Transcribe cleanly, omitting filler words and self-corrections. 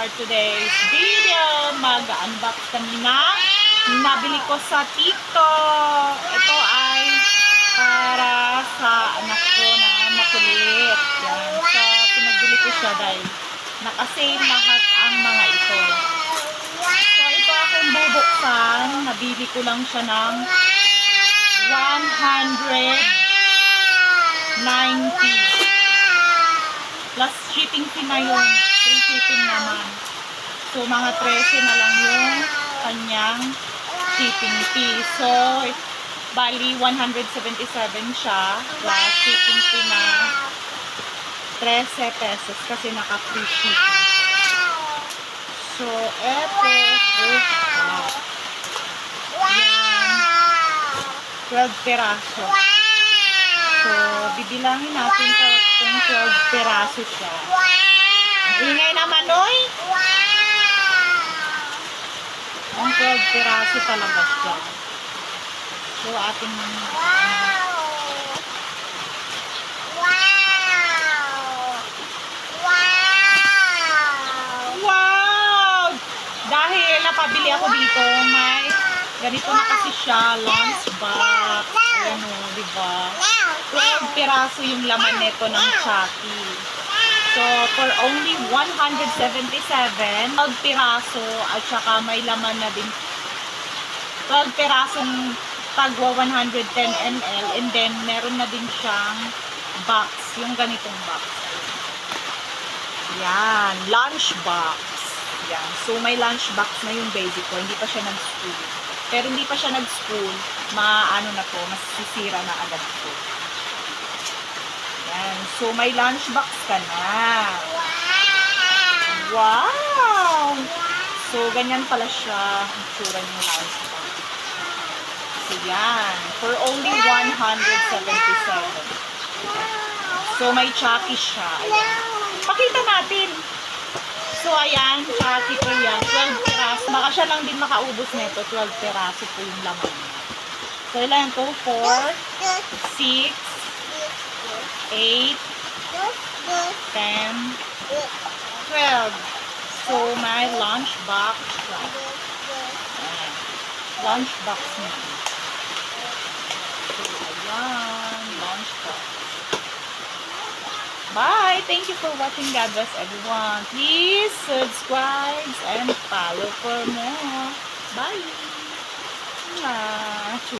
for today's video. Mag-unbox kami ng nabili ko sa TikTok. Ito ay para sa anak ko na makulit. Yan. So, pinagbili ko siya dahil nakasale lahat ang mga ito. So, ito akong bubuksan. Nabili ko lang siya ng 190. Plus shipping fee na yun. Free shipping naman. So, mga 13 na lang yung kanyang shipping fee. So, bali 177 siya. Plus shipping fee na 13 pesos kasi naka-free shipping. So, eto. Yan. 12 peraso. So, bibilangin natin kung 12 peraso siya. Ang ingay naman, oy! Ang 12 peraso talaga siya. So, ating wow! Dahil napabili ako dito, may ganito na kasi siya, lunch box. Ayan o, diba? 12 piraso yung laman nito ng Chucky. So, for only 177, 12 piraso at saka may laman na din 12 pirasong tagwa 110 ml and then meron na din siyang box, yung ganitong box. Yan, lunch box. Yan. So, may lunch box na yung baby ko. Hindi pa siya nag-school. Pero hindi pa siya nag-school, maano na to, masisira na agad to. Yan. So, may lunchbox ka na. Wow! So, ganyan pala siya. Itsura ng lunchbox. So, yan. For only 177. So, may Chucky siya. Ayan. Pakita natin. So, ayan, Chucky po yan. 12 peraso. Baka siya lang din makaubos nito. 12 peraso po yung laman niya. So, ilan ito? 4, 6, 8, 10, 12. So, may lunch box siya. Ayan. Lunch box niya. So, ayan. Lunch box. Bye! Thank you for watching. God bless everyone. Please subscribe and follow for more. Bye!